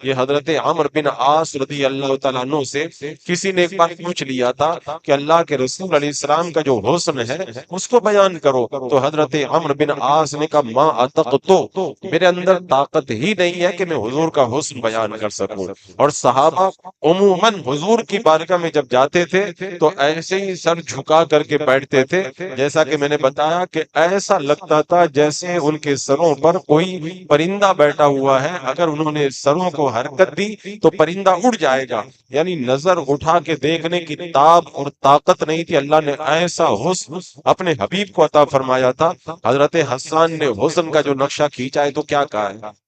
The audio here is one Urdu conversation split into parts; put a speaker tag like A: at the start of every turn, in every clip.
A: یہ حضرت عمرو بن عاص رضی اللہ تعالیٰ عنہ سے کسی نے ایک بار پوچھ لیا تھا کہ اللہ کے رسول علیہ السلام کا جو حسن ہے اس کو بیان کرو، تو حضرت عمرو بن عاص نے کہا ما اطقتو، میرے اندر طاقت ہی نہیں ہے کہ میں حضور کا حسن بیان کر سکوں۔ اور صحابہ عموماً حضور کی بارگاہ میں جب جاتے تھے تو ایسے ہی سر جھکا کر کے بیٹھتے تھے، جیسا کہ میں نے بتایا کہ ایسا لگتا تھا جیسے ان کے سروں پر کوئی پرندہ بیٹھا ہوا ہے، اگر انہوں نے سروں کو حرکت دی تو پرندہ اڑ جائے گا، یعنی نظر اٹھا کے دیکھنے کی تاب اور طاقت نہیں تھی۔ اللہ نے ایسا حسن اپنے حبیب کو عطا فرمایا تھا۔ حضرت حسان نے حسن کا جو نقشہ کھینچا ہے تو کیا کہا ہے،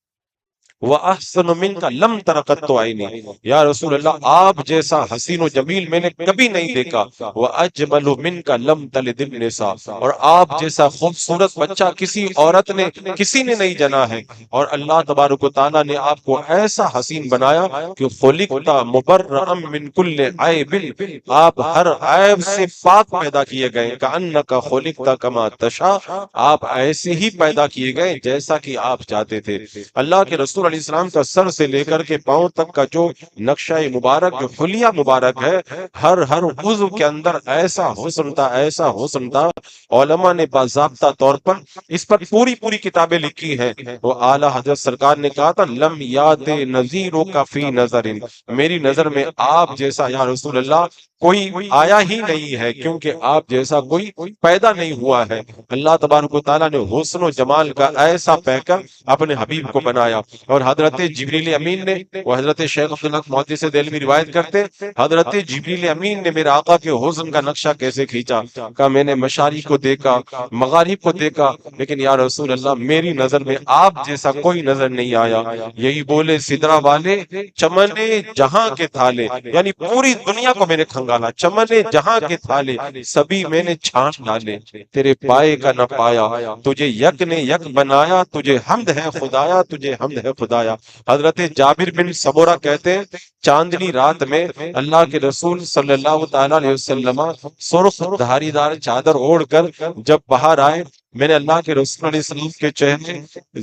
A: وَأَحْسَنُ مِنْكَ لَمْ تَرَ قَطُّ عَيْنِي، یا رسول اللہ آپ جیسا حسین و جمیل میں نے کبھی نہیں دیکھا، وَأَجْمَلُ مِنْكَ لَمْ تَلِدِ النِّسَاء، اور آپ جیسا خوبصورت بچہ کسی عورت نے کسی نے نہیں جنا ہے۔ اور اللہ تبارک و تعالیٰ نے آپ کو ایسا حسین بنایا کہ خُلِقْتَ مُبَرَّأً مِنْ كُلِّ عَيْبٍ، آپ ہر عیب سے پاک پیدا کیے گئے، كَأَنَّكَ خُلِقْتَ كَمَا تَشَاءُ، آپ ایسے ہی پیدا کیے گئے جیسا کہ آپ چاہتے تھے۔ اللہ کے رسول علیہ السلام کا سر سے لے کر کے پاؤں تک کا جو نقشہ مبارک، جو حلیہ مبارک ہے، ہر عضو کے اندر ایسا حسن تھا، ایسا حسن تھا۔ علماء نے باضابطہ طور پر اس پر پوری کتابیں لکھی ہیں۔ وہ اعلیٰ حضرت سرکار نے کہا تھا لم یات نظیرو کا فی نظر، میری نظر میں آپ جیسا یا رسول اللہ کوئی آیا ہی نہیں ہے، کیونکہ آپ جیسا کوئی پیدا نہیں ہوا ہے۔ اللہ تبارک و تعالیٰ نے حسن و جمال کا ایسا پیکر اپنے حبیب کو بنایا۔ اور حضرت جبریل امین نے، وہ حضرت شیخ عبدالحق محدث دہلوی روایت کرتے، حضرت جبریل امین نے میرے آقا کے حسن کا نقشہ کیسے کھینچا، کہا میں نے مشارق کو دیکھا، مغارب کو دیکھا، لیکن یا رسول اللہ میری نظر میں آپ جیسا کوئی نظر نہیں آیا۔ یہی بولے سدرا والے چمنے جہاں کے تھالے، یعنی پوری دنیا کو میں نے کھنگالا، چمنے جہاں کے تھالے سبھی میں نے چھانٹ ڈالے، تیرے پائے کا نہ پایا، تجھے یک نے یک بنایا، تجھے حمد ہے خدایا، تجھے حمد ہے خدایا۔ حضرت جابر بن سمورہ کہتے ہیں چاندنی رات میں اللہ کے رسول صلی اللہ تعالیٰ علیہ وسلم سرخ دھاری دار چادر اوڑھ کر جب باہر آئے، میں نے اللہ کے رسول علیہ السلام کے چہرے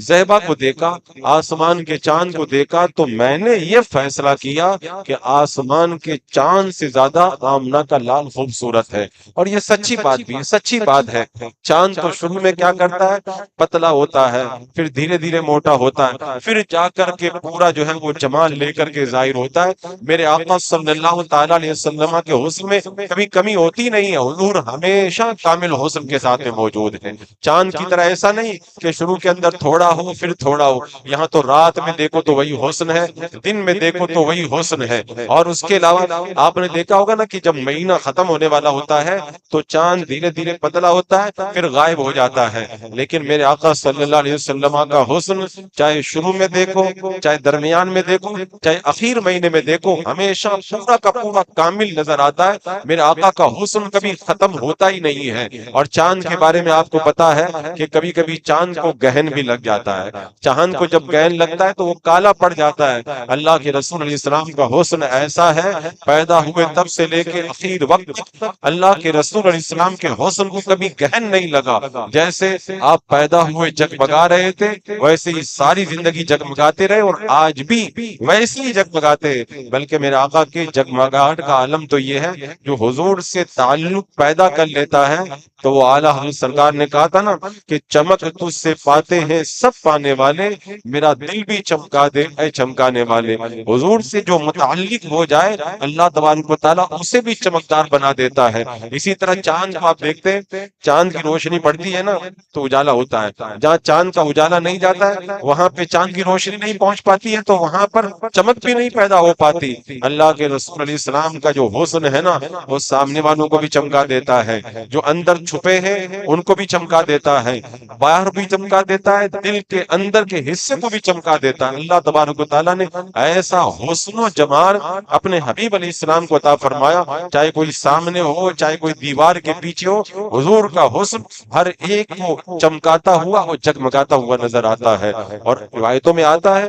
A: زیبا کو دیکھا، آسمان کے چاند کو دیکھا، تو میں نے یہ فیصلہ کیا کہ آسمان کے چاند سے زیادہ آمنہ کا لال خوبصورت ہے۔ اور یہ سچی بات بھی ہے، سچی بات ہے۔ چاند تو شروع میں کیا کرتا ہے، پتلا ہوتا ہے، پھر دھیرے دھیرے موٹا ہوتا ہے، پھر جا کر کے پورا جو ہے وہ جمال لے کر کے ظاہر ہوتا ہے۔ میرے آقا صلی اللہ تعالیٰ علیہ وسلم کے حسن میں کبھی کمی ہوتی نہیں ہے، حضور ہمیشہ کامل حسن کے ساتھ میں موجود ہیں۔ چاند کی طرح ایسا نہیں کہ شروع کے اندر تھوڑا ہو پھر تھوڑا ہو، یہاں تو رات میں دیکھو تو وہی حسن ہے، دن میں دیکھو تو وہی حسن ہے۔ اور اس کے علاوہ آپ نے دیکھا ہوگا نا کہ جب مہینہ ختم ہونے والا ہوتا ہے تو چاند دھیرے دھیرے پتلا ہوتا ہے، پھر غائب ہو جاتا ہے، لیکن میرے آقا صلی اللہ علیہ وسلم کا حسن چاہے شروع میں دیکھو، چاہے درمیان میں دیکھو، چاہے اخیر مہینے میں دیکھو، ہمیشہ پورا کا پورا کامل نظر آتا ہے۔ میرے آقا کا حسن کبھی ختم ہوتا ہی نہیں ہے۔ اور چاند کے بارے میں آپ کو پتا ہے کہ کبھی کبھی چاند کو گہن بھی لگ جاتا ہے، چاند کو جب گہن لگتا ہے تو وہ کالا پڑ جاتا ہے۔ اللہ کے رسول علیہ السلام کا حسن ایسا ہے، پیدا ہوئے تب سے لے کے اخیر وقت تک اللہ کے رسول علیہ السلام کے حسن کو کبھی گہن نہیں لگا۔ جیسے آپ پیدا ہوئے جگمگا رہے تھے ویسے ہی ساری زندگی جگمگاتے رہے، اور آج بھی ویسے ہی جگمگاتے، بلکہ میرے آقا کے جگمگاہٹ کا عالم تو یہ ہے جو حضور سے تعلق پیدا کر لیتا ہے۔ تو وہ اعلیٰ حضرت سرکار نے کہا تھا نا کہ چمک تجھ سے پاتے ہیں سب پانے والے، میرا دل بھی چمکا دے اے چمکانے والے۔ حضور سے جو متعلق ہو جائے اللہ تبارک و تعالیٰ اسے بھی چمکدار بنا دیتا ہے۔ اسی طرح چاند کو آپ دیکھتے ہیں، چاند کی روشنی پڑتی ہے نا تو اجالا ہوتا ہے، جہاں چاند کا اجالا نہیں جاتا ہے وہاں پہ چاند کی روشنی نہیں پہنچ پاتی ہے تو وہاں پر چمک بھی نہیں پیدا ہو پاتی۔ اللہ کے رسول علیہ السلام کا جو حسن ہے نا وہ سامنے والوں کو بھی چمکا دیتا ہے، جو اندر چھپے ہیں ان کو بھی چمکا دیتا ہے، باہر بھی چمکا دیتا ہے، دل کے اندر کے حصے کو بھی چمکا دیتا ہے۔ اللہ تبارک و تعالیٰ نے ایسا حسن و جمال اپنے حبیب علیہ السلام کو عطا فرمایا، چاہے کوئی سامنے ہو چاہے کوئی دیوار کے پیچھے ہو، حضور کا حسن ہر ایک کو چمکاتا ہوا اور جگمگاتا ہوا نظر آتا ہے۔ اور روایتوں میں آتا ہے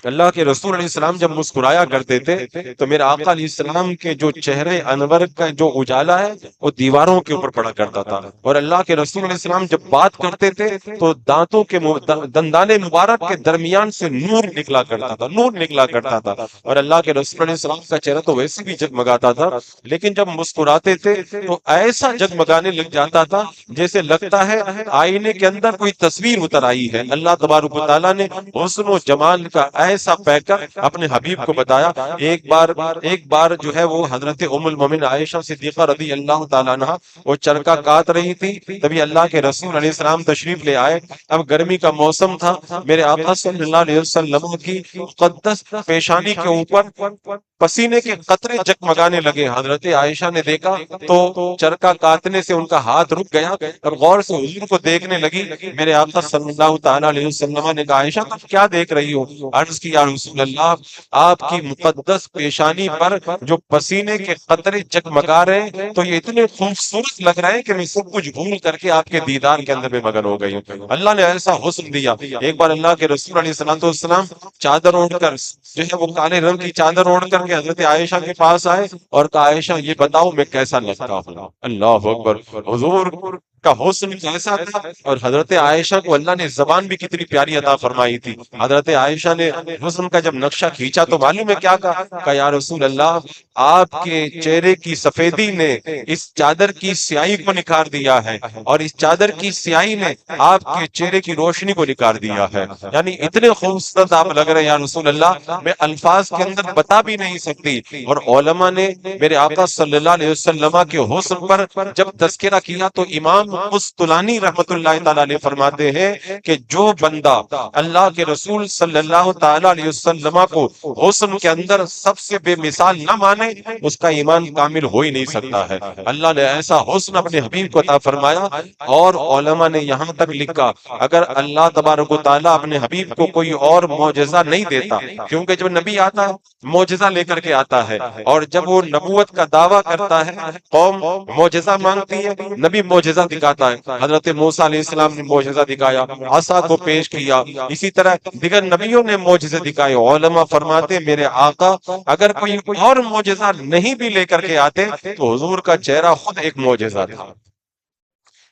A: اللہ کے رسول علیہ السلام جب مسکرایا کرتے تھے تو میرے آقا علیہ السلام کے جو چہرے انور کا جو اجالا ہے وہ دیواروں کے اوپر پڑا کرتا تھا، اور اللہ کے رسول علیہ السلام جب بات کرتے تھے تو دانتوں کے دندان مبارک کے درمیان سے نور نکلا کرتا تھا، نور نکلا کرتا تھا، اور اللہ کے رسول علیہ السلام کا چہرہ تو ویسے بھی جگمگاتا تھا، لیکن جب مسکراتے تھے تو ایسا جگمگانے لگ جاتا تھا جیسے لگتا ہے آئینے کے اندر کوئی تصویر اتر آئی ہے۔ اللہ تبارک و تعالیٰ نے حسن و جمال کا ایسا پیکر اپنے حبیب کو بتایا۔ ایک بار جو ہے وہ حضرت ام المومنین عائشہ صدیقہ رضی اللہ تعالیٰ عنہ وہ چرکا کاٹ رہی تھی، تبھی اللہ کے رسول علیہ السلام تشریف لے آئے۔ اب گرمی کا موسم تھا، میرے آقا صلی اللہ علیہ وسلم کی مقدس پیشانی کے اوپر پسینے کے قطرے جگمگانے لگے۔ حضرت عائشہ نے دیکھا تو چرکا کاٹنے سے ان کا ہاتھ رک گیا اور غور سے حضور کو دیکھنے لگی۔ میرے آقا صلی اللہ تعالیٰ علیہ وسلم نے کہا عائشہ تم کیا دیکھ رہی ہو؟ عرض کی یا رسول اللہ آپ کی مقدس پیشانی پر جو پسینے کے قطرے جگمگا رہے ہیں تو یہ اتنے خوبصورت لگ رہے ہیں کہ میں سب کچھ بھول کر کے آپ کے دیدار کے اندر میں مگن ہو گئی ہوں۔ اللہ نے ایسا حسن دیا۔ ایک بار اللہ کے رسول علیہ السلام چادر اوڑھ کر جو ہے وہ کالے رنگ کی چادر اوڑھ کر کے حضرت عائشہ کے پاس آئے اور کہا عائشہ یہ بتاؤ میں کیسا لگتا ہوں؟ اللہ اکبر، حضور کا حسن کیسا تھا، اور حضرت عائشہ کو اللہ نے زبان بھی کتنی پیاری عطا فرمائی تھی۔ حضرت عائشہ نے حسن کا جب نقشہ کھینچا تو معلوم ہے کیا کہا یا رسول اللہ آپ کے چہرے کی سفیدی نے اس چادر کی سیاہی کو نکھار دیا ہے، اور اس چادر کی سیاہی نے آپ کے چہرے کی روشنی کو نکھار دیا ہے، یعنی اتنے خوبصورت آپ لگ رہے ہیں یا رسول اللہ میں الفاظ کے اندر بتا بھی نہیں سکتی۔ اور علماء نے میرے آقا صلی اللہ علیہ وسلم کے حسن پر جب تذکرہ کیا تو امام قسطلانی رحمت اللہ تعالیٰ علیہ فرماتے ہیں کہ جو بندہ اللہ کے رسول صلی اللہ تعالیٰ علیہ وسلم کو حسن کے اندر سب سے بے مثال نہ مانے اس کا ایمان کامل ہو ہی نہیں سکتا ہے۔ اللہ نے ایسا حسن اپنے حبیب کو عطا فرمایا، اور علماء نے یہاں تک لکھا اگر اللہ تبارک و تعالیٰ اپنے حبیب کو کوئی اور معجزہ نہیں دیتا، کیونکہ جب نبی آتا ہے معجزہ لے کر کے آتا ہے، اور جب وہ نبوت کا دعویٰ کرتا ہے قوم معجزہ مانگتی ہے، نبی معجزہ دکھاتا ہے۔ حضرت موسیٰ علیہ السلام نے معجزہ دکھایا، عصا کو پیش کیا، اسی طرح دیگر نبیوں نے معجزے دکھائے۔ علماء فرماتے میرے آقا اگر کوئی اور معجزہ نہیں بھی لے کر کے آتے تو حضور کا چہرہ خود ایک معجزہ تھا،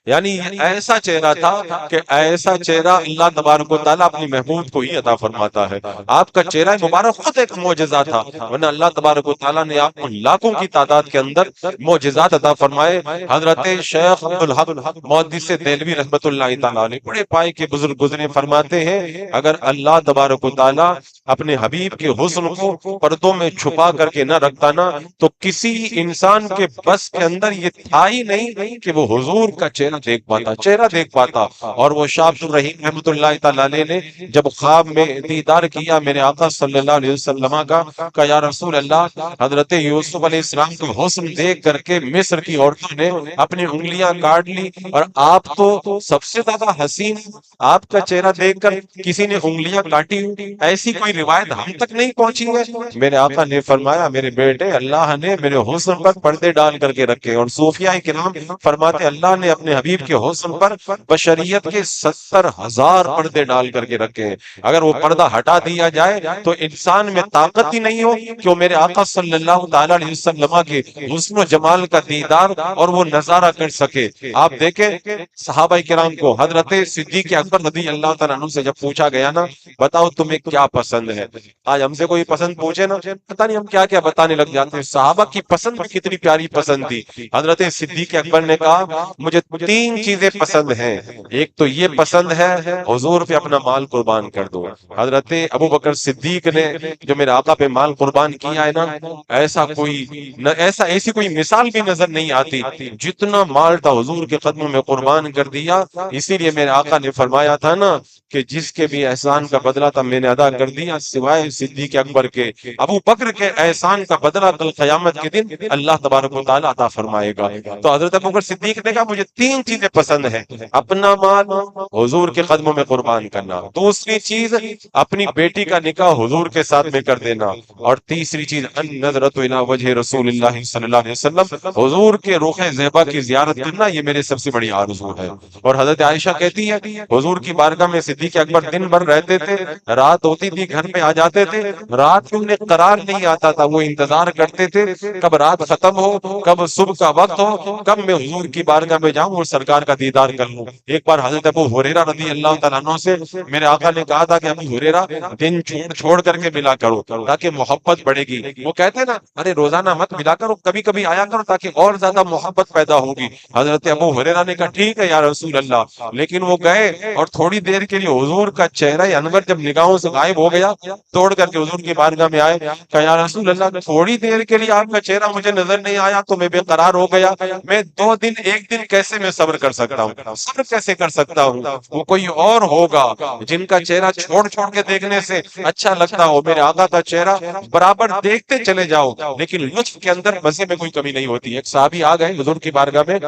A: یعنی ایسا چہرہ تھا کہ ایسا چہرہ اللہ تبارک و تعالیٰ اپنی محبوب کو ہی عطا فرماتا ہے۔ آپ کا چہرہ مبارک خود ایک معجزہ تھا، ورنہ اللہ تبارک و تعالیٰ نے آپ کو لاکھوں کی تعداد کے اندر معجزات عطا فرمائے۔ حضرت شیخ عبدالحق محدث دہلوی رحمت اللہ تعالیٰ علیہ بڑے پائے کے بزرگ گزرے فرماتے ہیں اگر اللہ تبارک و تعالیٰ اپنے حبیب کے حسن کو پردوں میں چھپا کر کے نہ رکھتا نا تو کسی انسان کے بس کے اندر یہ تھا ہی نہیں کہ وہ حضور کا چہرہ دیکھ پاتا۔ اور وہ شاہ عبد الرحیم رحمۃ اللہ تعالیٰ علیہ نے جب خواب میں دیدار کیا میرے آقا صلی اللہ علیہ وسلم کا، کہا یا رسول اللہ حضرت یوسف علیہ السلام کو حسن دیکھ کر کے مصر کی عورتوں نے اپنی انگلیاں کاٹ لی، اور آپ تو سب سے زیادہ حسین، آپ کا چہرہ دیکھ کر کسی نے انگلیاں کاٹی، ایسی کوئی روایت ہم تک نہیں پہنچی ہے۔ میرے آقا نے فرمایا میرے بیٹے اللہ نے میرے حسن پر پردے ڈال کر کے رکھے، اور صوفیاء کرام فرماتے اللہ نے اپنے حبیب کے حسن پر بشریت کے 70,000 پردے ڈال کر کے رکھے ہیں۔ اگر وہ پردہ ہٹا دیا جائے تو انسان میں طاقت ہی نہیں ہو کہ وہ میرے آقا صلی اللہ تعالیٰ علیہ وسلم کے حسن و جمال کا دیدار اور وہ نظارہ کر سکے۔ آپ دیکھیں صحابہ کرام کو حضرت صدیق اکبر رضی اللہ تعالیٰ عنہ سے جب پوچھا گیا نا بتاؤ تمہیں کیا پسند ہے، آج ہم سے کوئی پسند پوچھے نا پتہ نہیں ہم کیا کیا بتانے لگ جاتے ہیں۔ صحابہ کی پسند بھی کتنی پیاری پسند تھی۔ حضرت صدیق اکبر نے کہا مجھے تین چیزیں پسند ہیں، ایک تو یہ پسند ہے حضور پہ اپنا مال قربان کر دو۔ حضرت ابو بکر صدیق نے جو میرے آقا پہ مال قربان کیا ہے نا ایسی کوئی مثال بھی نظر نہیں آتی، جتنا مال تھا حضور کے قدموں میں قربان کر دیا۔ اسی لیے میرے آقا نے فرمایا تھا نا کہ جس کے بھی احسان کا بدلہ تھا میں نے ادا کر دیا سوائے صدیق اکبر کے، ابو بکر کے احسان کا بدلہ کل قیامت کے دن اللہ تبارک و تعالیٰ عطا فرمائے گا۔ تو حضرت ابو بکر صدیق نے کہا مجھے تین چیزیں پسند ہیں، اپنا مال حضور کے قدموں میں قربان کرنا، دوسری چیز اپنی بیٹی کا نکاح حضور کے ساتھ میں کر دینا، اور تیسری چیز النظرۃ الی وجہ رسول اللہ صلی اللہ علیہ وسلم، حضور کے رخ زیبا کی زیارت کرنا یہ میرے سب سے بڑی آرزو ہے۔ اور حضرت عائشہ کہتی ہے حضور کی بارگاہ میں صدیق اکبر دن بھر رہتے تھے، رات ہوتی تھی گھر گھر پہ آ جاتے تھے، رات میں انہیں قرار نہیں آتا تھا، وہ انتظار کرتے تھے کب رات ختم ہو، کب صبح کا وقت ہو، کب میں حضور کی بارگاہ میں جاؤں اور سرکار کا دیدار کر لوں۔ ایک بار حضرت ابو ہریرہ رضی اللہ تعالیٰ عنہ سے میرے آقا نے کہا تھا کہ ابو ہریرہ دن چھوڑ چھوڑ کر کے ملا کرو تاکہ محبت بڑھے گی۔ وہ کہتے ہیں نا ارے روزانہ مت ملا کرو، کبھی کبھی آیا کرو تاکہ اور زیادہ محبت پیدا ہوگی۔ حضرت ابو ہریرہ نے کہا ٹھیک ہے یا رسول اللہ، لیکن وہ گئے اور تھوڑی دیر کے لیے حضور کا چہرہ انور جب نگاہوں سے غائب ہو گیا، توڑ کر کے حضور کی بارگاہ میں آئے، کہا یا رسول اللہ تھوڑی دیر کے لیے آپ کا چہرہ مجھے نظر نہیں آیا تو میں بے قرار ہو گیا، میں 2 دن 1 دن کیسے میں صبر کر سکتا ہوں، صبر کیسے کر سکتا ہوں؟ وہ کوئی اور ہوگا جن کا چہرہ چھوڑ چھوڑ کے دیکھنے سے اچھا لگتا ہو، میرے آقا کا چہرہ برابر دیکھتے چلے جاؤ لیکن لطف کے اندر مزے میں کوئی کمی نہیں ہوتی۔ ایک صحابی آ گئے حضور کی بارگاہ میں،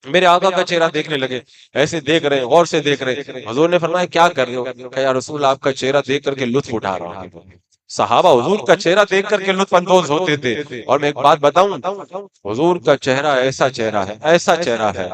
A: میرے آقا کا چہرہ دیکھنے لگے، ایسے دیکھ رہے غور سے دیکھ رہے، حضور نے فرمایا کیا کر رہے ہو؟ کہا یا رسول آپ کا چہرہ دیکھ کر کے لطف اٹھا رہا ہوں۔ صحابہ حضور کا چہرہ دیکھ کر کے لطف اندوز ہوتے تھے۔ اور میں ایک بات بتاؤں، حضور کا چہرہ ایسا چہرہ ہے، ایسا چہرہ ہے،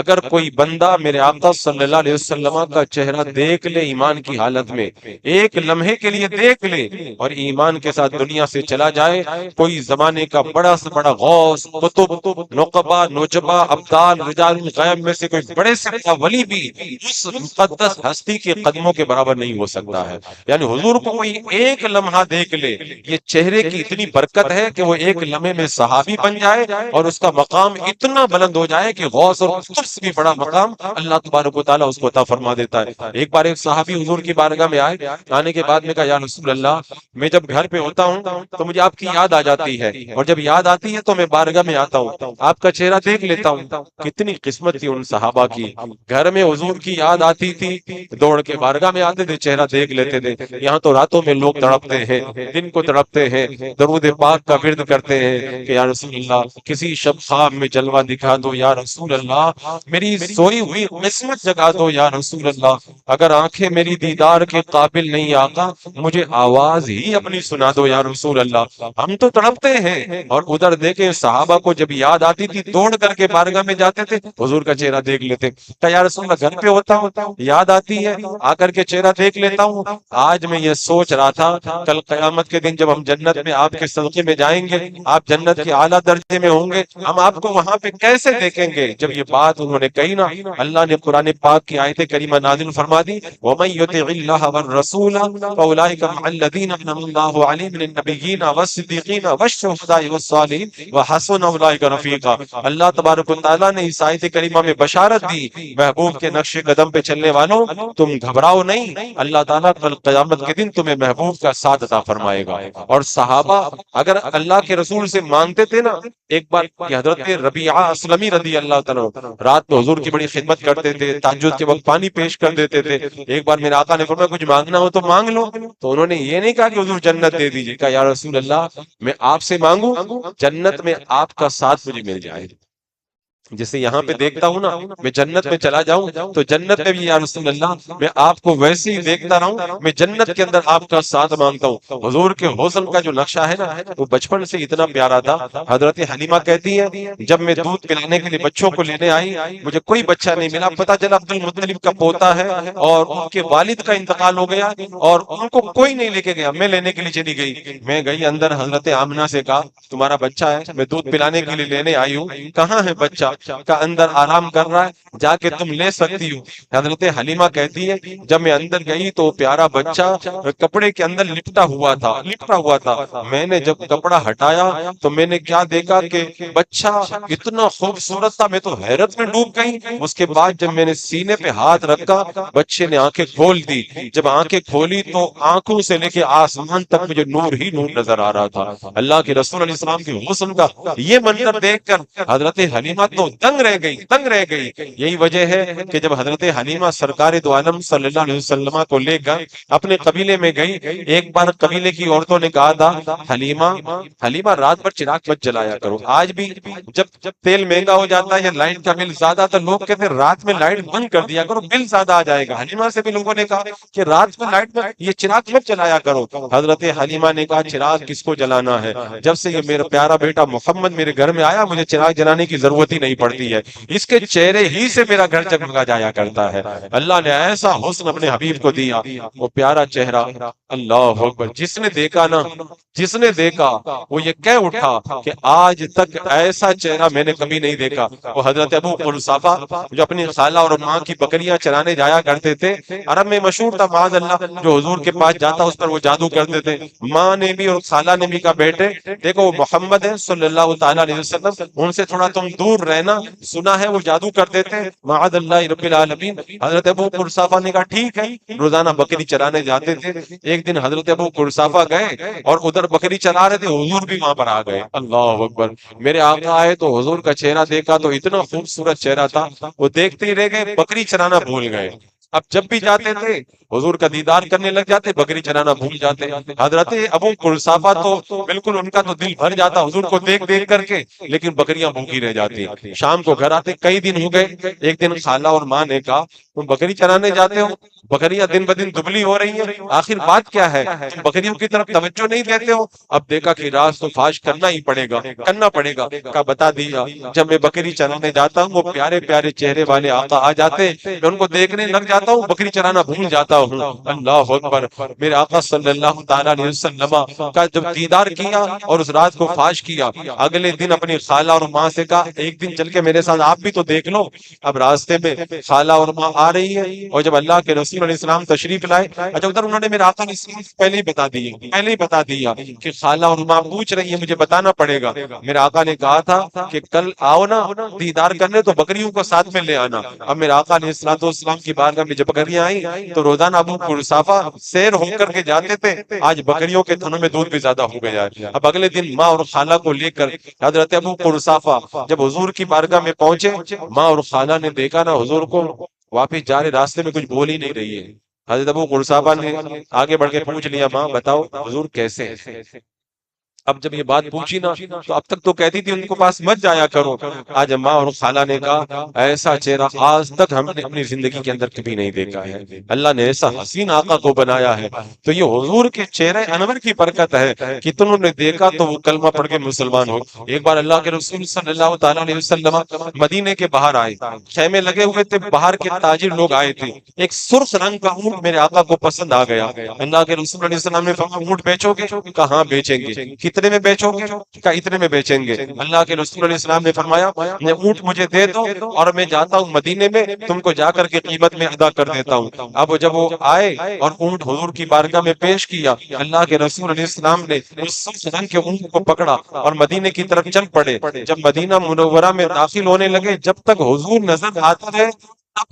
A: اگر کوئی بندہ میرے آقا صلی اللہ علیہ وسلم کا چہرہ دیکھ لے ایمان کی حالت میں، ایک لمحے کے لیے دیکھ لے اور ایمان کے ساتھ دنیا سے چلا جائے، کوئی زمانے کا بڑا سے بڑا غوث، قطب، نقبہ، نجبہ، ابدال، رجال الغیب میں سے کوئی بڑے سے بڑا ولی بھی اس مقدس ہستی کے قدموں کے برابر نہیں ہو سکتا ہے۔ یعنی حضور کو کوئی ایک لمحہ دیکھ لے، یہ چہرے کی اتنی برکت ہے کہ وہ ایک لمحے میں صحابی بن جائے اور اس کا مقام اتنا بلند ہو جائے کہ غوث اور قطب سے بھی بڑا مقام اللہ تبارک و تعالیٰ اس کو عطا فرما دیتا ہے۔ ایک بار ایک صحابی حضور کی بارگاہ میں آئے، آنے کے بعد میں کہا یا رسول اللہ میں جب گھر پہ ہوتا ہوں تو مجھے آپ کی یاد آ جاتی ہے، اور جب یاد آتی ہے تو میں بارگاہ میں آتا ہوں، آپ کا چہرہ دیکھ لیتا ہوں۔ کتنی قسمت تھی ان صحابہ کی، گھر میں حضور کی یاد آتی تھی، دوڑ کے بارگاہ میں آتے تھے، چہرہ دیکھ لیتے تھے۔ یہاں تو راتوں میں لوگ تڑپتے ہیں، دن کو تڑپتے ہیں، درود پاک کا ورد کرتے ہیں کہ یا رسول اللہ کسی شب خواب میں جلوہ دکھا دو یا رسول اللہ، میری سوئی ہوئی قسمت جگا دو یا رسول اللہ، اگر آنکھیں میری دیدار کے قابل نہیں آقا مجھے آواز ہی اپنی سنا دو یا رسول اللہ۔ ہم تو تڑپتے ہیں اور ادھر دیکھیں صحابہ کو جب یاد آتی تھی دوڑ کر کے بارگاہ میں جاتے تھے، حضور کا چہرہ دیکھ لیتے۔ کہ یا رسول اللہ گھر پہ ہوتا ہوں، یاد آتی ہے آ کر کے چہرہ دیکھ لیتا ہوں۔ آج میں یہ سوچ رہا تھا کل قیامت کے دن جب ہم جنت میں آپ کے صدقے میں جائیں گے، آپ جنت کے اعلیٰ درجے میں ہوں گے، ہم آپ کو وہاں پہ کیسے دیکھیں گے؟ جب یہ بات انہوں نے کہی نا، اللہ نے قرآن پاک کی آیت کریمہ نازل فرما دی، وَمَن يُطِعِ اللَّهَ وَالرَّسُولَ فَأُولَٰئِكَ مَعَ الَّذِينَ أَنْعَمَ اللَّهُ عَلَيْهِم مِّنَ النَّبِيِّينَ وَالصِّدِّيقِينَ وَالشُّهَدَاءِ وَالصَّالِحِينَ وَحَسُنَ أُولَٰئِكَ رَفِيقًا۔ اللہ تبارک و تعالیٰ نے اس آیت کریمہ میں بشارت دی، محبوب کے نقش قدم پہ چلنے والوں تم گھبراؤ نہیں، اللہ تعالیٰ کل قیامت کے دن تمہیں محبوب کا ساتھ عطا فرمائے گا۔ اور صحابہ اگر اللہ کے رسول سے مانگتے تھے نا، ایک بار کہ حضرت ربیعہ اسلمی رضی اللہ تعالیٰ رات میں حضور کی بڑی خدمت کرتے تھے، تہجد کے وقت پانی پیش کر دیتے تھے، ایک بار میرے آقا نے فرمایا کچھ مانگنا ہو تو مانگ لو، تو انہوں نے یہ نہیں کہا کہ حضور جنت دے دیجیے، کہا یا رسول اللہ میں آپ سے مانگوں جنت میں آپ کا ساتھ مجھے مل جائے، جیسے یہاں پہ دیکھتا ہوں نا میں جنت میں چلا جاؤں تو جنت میں بھی یا رسول اللہ میں آپ کو ویسے ہی دیکھتا رہوں، میں جنت کے اندر آپ کا ساتھ مانگتا ہوں۔ حضور کے حسن کا جو نقشہ ہے نا وہ بچپن سے اتنا پیارا تھا۔ حضرت حلیمہ کہتی ہے جب میں دودھ پلانے کے لیے بچوں کو لینے آئی مجھے کوئی بچہ نہیں ملا، پتا چلا عبد المطلب کا پوتا ہے اور ان کے والد کا انتقال ہو گیا اور ان کو کوئی نہیں لے کے گیا، میں لینے کے لیے چلی گئی، میں گئی اندر، حضرت آمنہ سے کہا تمہارا بچہ ہے، میں دودھ پلانے کے لیے لینے آئی ہوں، کہاں ہے بچہ؟ کا اندر آرام کر رہا ہے، جا کے تم لے سکتی ہو۔ حضرت حلیمہ کہتی ہے جب میں اندر گئی تو پیارا بچہ کپڑے کے اندر لپٹا ہوا تھا، میں نے جب کپڑا ہٹایا تو میں نے کیا دیکھا کہ بچہ اتنا خوبصورت تھا، میں تو حیرت میں ڈوب گئی۔ اس کے بعد جب میں نے سینے پہ ہاتھ رکھا بچے نے آنکھیں کھول دی، جب آنکھیں کھولی تو آنکھوں سے لے کے آسمان تک مجھے نور ہی نور نظر آ رہا تھا۔ اللہ کے رسول علیہ السلام کے حسن کا یہ منظر دیکھ کر حضرت حلیمہ تو دنگ رہ گئی۔ یہی وجہ ہے کہ جب حضرت حلیمہ سرکار دو عالم صلی اللہ علیہ وسلم کو لے کر اپنے قبیلے میں گئی، ایک بار قبیلے کی عورتوں نے کہا تھا حلیمہ رات بھر چراغ مت جلایا کرو۔ آج بھی جب تیل مہنگا ہو جاتا ہے یا لائٹ کا بل زیادہ تو لوگ کہتے ہیں رات میں لائٹ بند کر دیا کرو بل زیادہ آ جائے گا۔ حلیمہ سے بھی لوگوں نے کہا کہ رات میں لائٹ میں یہ چراغ مت جلایا کرو۔ حضرت حلیمہ نے کہا چراغ کس کو جلانا ہے، جب سے یہ میرا پیارا بیٹا محمد میرے گھر میں آیا مجھے چراغ جلانے کی ضرورت ہی نہیں پڑتی ہے، اس کے چہرے ہی سے میرا گھر جگمگا جایا کرتا ہے۔ اللہ نے ایسا حسن اپنے حبیب کو دیا، وہ پیارا چہرہ، اللہ اکبر، جس نے دیکھا نا، جس نے دیکھا وہ یہ کہہ اٹھا کہ آج تک ایسا چہرہ میں نے کبھی نہیں دیکھا۔ وہ حضرت ابو قحافہ جو اپنی خالہ اور ماں کی بکریاں چرانے جایا کرتے تھے، عرب میں مشہور تھا معاذ اللہ، جو حضور کے پاس جاتا اس پر وہ جادو کرتے تھے۔ ماں نے بھی اور خالہ نے بھی کہا بیٹے دیکھو وہ محمد ہے صلی اللہ تعالیٰ علیہ وسلم، ان سے تھوڑا تم دور رہنا، سنا ہے وہ جادو کرتے تھے معاذ اللہ رب العالمین۔ حضرت ابو قحافہ نے کہا ٹھیک ہے، روزانہ بکری چرانے جاتے تھے۔ ایک دن حضرت ابو قحافہ گئے اور ادھر بکری چلا رہے تھے، حضور بھی وہاں پر آ گئے۔ اللہ اکبر، میرے آقا آئے تو حضور کا چہرہ دیکھا تو اتنا خوبصورت چہرہ تھا، وہ دیکھتے ہی رہ گئے، بکری چرانا بھول گئے۔ اب جب بھی جاتے تھے حضور کا دیدار کرنے لگ جاتے، بکری چرانا بھول جاتے۔ حضرت ابو قحافہ تو بالکل ان کا تو دل بھر جاتا حضور کو دیکھ دیکھ کر کے، لیکن بکریاں بھوکی رہ جاتی۔ شام کو گھر آتے، کئی دن ہو گئے، ایک دن خالہ اور ماں نے کہا تم بکری چرانے جاتے ہو، بکریاں دن بدن دبلی ہو رہی ہیں، آخر بات کیا ہے، تم بکریوں کی طرف توجہ نہیں دیتے ہو؟ اب دیکھا کہ راز تو فاش کرنا ہی پڑے گا، کرنا پڑے گا۔ کہا بتا دیا، جب میں بکری چرانے جاتا ہوں وہ پیارے پیارے چہرے والے آقا آ جاتے، میں ان کو دیکھنے لگ جاتا ہوں، بکری چرانا بھول جاتا ہوں۔ اللہ اکبر، میرے آقا صلی اللہ تعالیٰ علیہ وسلم کا جب دیدار کیا اور اس رات کو فاش کیا، اگلے دن اپنی خالہ اور ماں سے کہا ایک دن چل کے میرے ساتھ آپ بھی تو دیکھ لو۔ اب راستے میں خالہ اور ماں آ رہی ہے، اور جب اللہ کے رسول علیہ السلام تشریف لائے، اچھا ادھر انہوں نے میرے آقا علیہ السلام پہلے ہی بتا دیا، پہلے ہی بتا دیا کہ خالہ اور ماں پوچھ رہی ہے، مجھے بتانا پڑے گا۔ میرے آقا نے کہا تھا کہ کل آؤ نا دیدار کرنے تو بکریوں کو ساتھ میں لے آنا۔ اب میرے آقا علیہ السلام کی بارگاہ میں جب بکریاں آئیں تو روزانہ ابو قحافہ سیر ہو کر کے جاتے تھے، آج بکریوں کے تھنوں میں دودھ بھی زیادہ ہو گیا ہے۔ اب اگلے دن ماں اور خالہ کو لے کر حضرت ابو قحافہ جب حضور کی بارگاہ میں پہنچے، ماں اور خالہ نے دیکھا نا حضور کو واپس جا رہے راستے میں کچھ بول ہی نہیں رہی ہے۔ حضرت ابو قحافہ نے آگے بڑھ کے پوچھ لیا ماں بتاؤ حضور کیسے ہیں؟ اب جب یہ بات پوچھی نا تو اب تک تو کہتی تھی ان کو پاس مت جایا کرو، آج ماں اور خالہ نے کہا ایسا چہرہ آج تک ہم نے اپنی زندگی کے اندر کبھی نہیں دیکھا ہے، اللہ نے ایسا حسین آقا کو بنایا ہے۔ تو یہ حضور کے چہرے انور کی برکت ہے کہ تم نے دیکھا تو وہ کلمہ پڑھ کے مسلمان ہو۔ ایک بار اللہ کے رسول صلی اللہ تعالیٰ علیہ وسلم مدینے کے باہر آئے، خیمے لگے ہوئے تھے، باہر کے تاجر لوگ آئے تھے، ایک سرخ رنگ کا اونٹ میرے آقا کو پسند آ گیا۔ اللہ کے رسول علیہ السلام نے فرمایا اونٹ بیچو گے؟ کہاں بیچیں گے۔ کتنے میں بیچو گے؟ کہا اتنے میں بیچیں گے۔ اللہ کے رسول علیہ السلام نے فرمایا یہ اونٹ مجھے دے دو اور میں جاتا ہوں مدینے میں تم کو جا کر کے قیمت میں ادا کر دیتا ہوں۔ اب جب وہ آئے اور اونٹ حضور کی بارگاہ میں پیش کیا، اللہ کے رسول علیہ السلام نے اس سرخ رنگ کے اونٹ کو پکڑا اور مدینے کی طرف چل پڑے۔ جب مدینہ منورہ میں داخل ہونے لگے، جب تک حضور نظر آتے رہے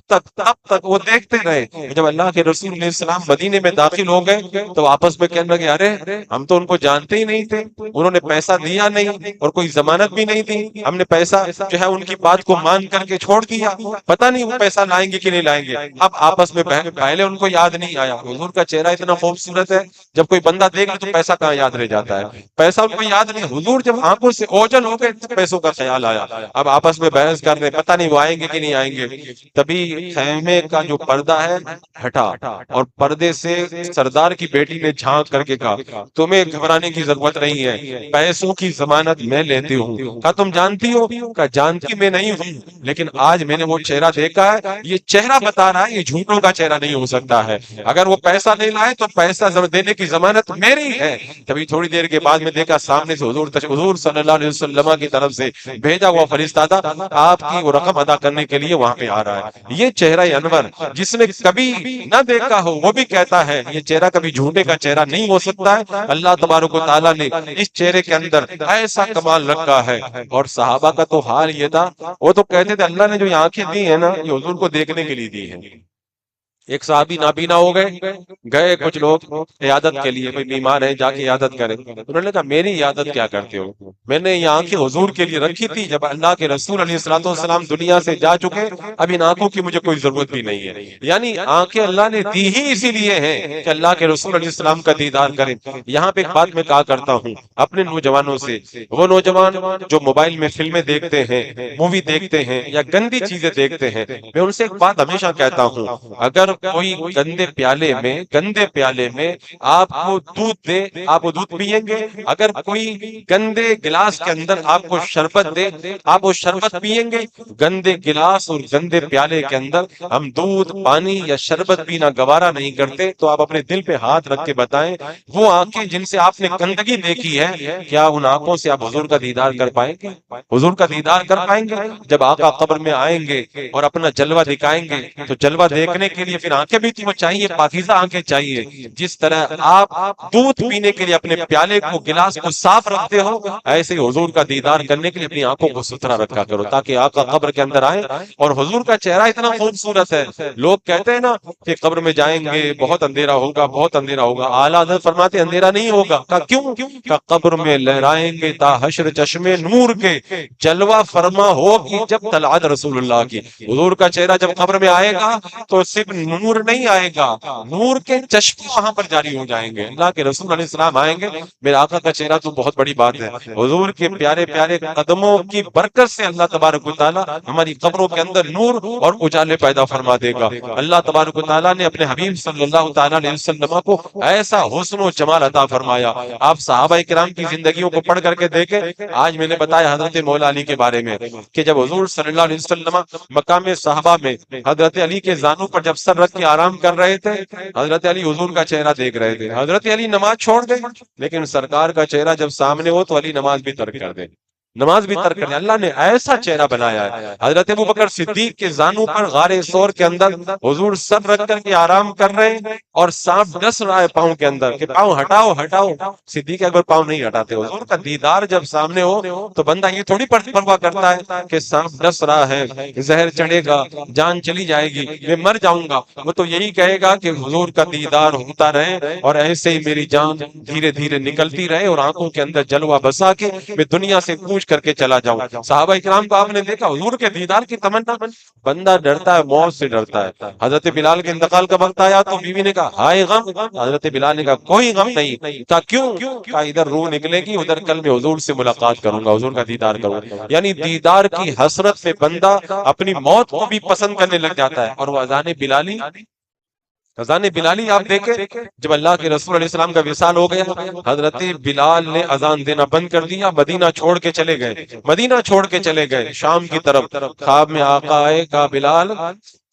A: تب تک وہ دیکھتے رہے۔ جب اللہ کے رسول علیہ السلام مدینے میں داخل ہو گئے تو آپس میں کہنے لگے ارے ہم تو ان کو جانتے ہی نہیں تھے، انہوں نے پیسہ دیا نہیں اور کوئی ضمانت بھی نہیں دی، ہم نے پیسہ جو ہے ان کی بات کو مان کر کے چھوڑ دیا، پتہ نہیں وہ پیسہ لائیں گے کہ نہیں لائیں گے۔ اب آپس میں پہلے ان کو یاد نہیں آیا، حضور کا چہرہ اتنا خوبصورت ہے، جب کوئی بندہ دیکھ لے تو پیسہ کہاں یاد رہ جاتا ہے، پیسہ ان کو یاد نہیں۔ حضور جب آنکھوں سے اوجھل ہو گئے تو پیسوں کا خیال آیا۔ اب آپس میں بحث کر رہے، پتہ نہیں وہ آئیں گے کہ نہیں آئیں گے۔ تبھی خیمے کا جو پردہ ہے ہٹا اور پردے سے سردار کی بیٹی نے جھانک کر کے کہا تمہیں گھبرانے کی ضرورت نہیں ہے، پیسوں کی ضمانت میں لیتی ہوں۔ کہا تم جانتی ہو؟ کہا جانتی میں نہیں ہوں، لیکن آج میں نے وہ چہرہ دیکھا ہے، یہ چہرہ بتا رہا ہے یہ جھوٹوں کا چہرہ نہیں ہو سکتا ہے، اگر وہ پیسہ نہیں لائے تو پیسہ دینے کی ضمانت میری ہے۔ تبھی تھوڑی دیر کے بعد میں دیکھا سامنے سے حضور صلی اللہ علیہ وسلم کی طرف سے بھیجا ہوا فرشتہ تھا، آپ کی وہ رقم ادا کرنے کے لیے وہاں پہ آ رہا ہے۔ یہ چہرہ انور جس نے کبھی نہ دیکھا ہو وہ بھی کہتا ہے یہ چہرہ کبھی جھوٹے کا چہرہ نہیں ہو سکتا ہے۔ اللہ تبارک و تعالیٰ نے اس چہرے کے اندر ایسا کمال رکھا ہے۔ اور صحابہ کا تو حال یہ تھا، وہ تو کہتے تھے اللہ نے جو یہ آنکھیں دی ہیں نا یہ حضور کو دیکھنے کے لیے دی ہیں۔ ایک صحابی نابینا ہو گئے کچھ لوگ عیادت کے لیے، کوئی بیمار ہے جا کے عیادت کرے، انہوں نے کہا میری عیادت کیا کرتے ہو، میں نے یہ آنکھیں حضور کے لیے رکھی تھی، جب اللہ کے رسول علیہ الصلوۃ والسلام دنیا سے جا چکے اب ان آنکھوں کی مجھے کوئی ضرورت بھی نہیں ہے۔ یعنی آنکھیں اللہ نے دی ہی اسی لیے ہیں کہ اللہ کے رسول علیہ السلام کا دیدار کریں۔ یہاں پہ ایک بات میں کہا کرتا ہوں اپنے نوجوانوں سے، وہ نوجوان جو موبائل میں فلمیں دیکھتے ہیں، مووی دیکھتے ہیں یا گندی چیزیں دیکھتے ہیں، میں ان سے ایک بات ہمیشہ کہتا ہوں، اگر کوئی گندے پیالے میں آپ کو دودھ دے، آپ وہ دودھ پیئیں گے؟ اگر کوئی گندے گلاس کے اندر آپ کو شربت دے، آپ وہ شربت پیئیں گے؟ گندے گلاس اور گندے پیالے کے اندر ہم دودھ، پانی یا شربت پینا گوارا نہیں کرتے۔ تو آپ اپنے دل پہ ہاتھ رکھ کے بتائیں، وہ آنکھیں جن سے آپ نے گندگی دیکھی ہے، کیا ان آنکھوں سے آپ حضور کا دیدار کر پائیں گے؟ حضور کا دیدار کر پائیں گے؟ جب آقا قبر میں آئیں گے اور اپنا جلوہ دکھائیں گے تو جلوہ دیکھنے کے لیے پھر آنکھیں بھی تو چاہیے، پاکیزہ آنکھیں چاہیے۔ جس طرح آپ دودھ پینے کے لیے اپنے پیالے کو، گلاس کو صاف رکھتے ہو، ایسے ہی حضور کا دیدار کرنے کے لیے اپنی آنکھوں کو ستھرا رکھا کرو، تاکہ آقا قبر کے اندر آئے اور حضور کا چہرہ اتنا خوبصورت ہے۔ لوگ کہتے ہیں نا کہ قبر میں جائیں گے بہت اندھیرا ہوگا، بہت اندھیرا ہوگا۔ اعلیٰ حضرت فرماتے اندھیرا نہیں ہوگا۔ کہا کیوں؟ کہ قبر میں لہرائیں گے تا حشر چشمے نور کے، جلوہ فرما ہوگی جب طلعت رسول اللہ کی۔ حضور کا چہرہ جب قبر میں آئے گا تو صرف نور نہیں آئے گا، نور کے چشمے وہاں پر جاری ہو جائیں گے۔ اللہ کے رسول علیہ السلام آئیں گے، میرے آقا کا چہرہ تو بہت بڑی بات ہے۔ حضور کے پیارے پیارے قدموں کی برکت سے اللہ تبارک و تعالیٰ ہماری قبروں کے اندر نور اور اجالے پیدا فرما دے گا۔ اللہ تبارک و تعالیٰ نے اپنے حبیب صلی اللہ تعالیٰ علیہ وسلم کو ایسا حسن و جمال عطا فرمایا۔ آپ صحابہ کرام کی زندگیوں کو پڑھ کر کے دیکھیں۔ آج میں نے بتایا حضرت مولا علی کے بارے میں کہ جب حضور صلی اللہ علیہ وسلم مقام صحابہ میں حضرت علی کے زانوں پر جب سر رکھ کے آرام کر رہے تھے، حضرت علی حضور کا چہرہ دیکھ رہے تھے۔ حضرت علی نماز چھوڑ دیں، لیکن سرکار کا چہرہ جب سامنے ہو تو علی نماز بھی ترک کر دیں، نماز بھی ترک کرنے۔ اللہ نے ایسا چہرہ بنایا ہے۔ حضرت ابوبکر صدیق کے زانوں پر غار ثور کے اندر حضور سر رکھ کر کے آرام کر رہے ہیں اور سانپ ڈس رہا ہے پاؤں کے اندر کہ پاؤں ہٹاؤ ہٹاؤ، صدیق اکبر پاؤں نہیں ہٹاتے۔ حضور کا دیدار جب سامنے ہو تو بندہ یہ تھوڑی پرواہ کرتا ہے کہ سانپ ڈس رہا ہے، زہر چڑھے گا، جان چلی جائے گی، میں مر جاؤں گا۔ وہ تو یہی کہے گا کہ حضور کا دیدار ہوتا رہے اور ایسے ہی میری جان دھیرے دھیرے نکلتی رہے اور آنکھوں کے اندر جلوہ بسا کے میں دنیا سے کوچ کر کے چلا جاؤں۔ صحابہ کرام کو آپ نے دیکھا حضور کے دیدار کی تمنا، بندہ ڈرتا ہے، موت سے ڈرتا ہے۔ حضرت بلال کے انتقال کا وقت آیا تو بیوی نے کہا ہائے غم، حضرت بلال نے کہا کوئی غم نہیں۔ کہا کیوں؟ کہا ادھر روح نکلے گی، ادھر کل میں حضور سے ملاقات کروں گا، حضور کا دیدار کروں گا۔ یعنی دیدار کی حسرت میں بندہ اپنی موت کو بھی پسند کرنے لگ جاتا ہے۔ اور وہ اذان بلالی آپ دیکھیں، جب اللہ کے رسول علیہ السلام کا وصال ہو گیا، حضرت بلال نے اذان دینا بند کر دیا، مدینہ چھوڑ کے چلے گئے شام کی طرف۔ خواب میں آقا آئے، کہا بلال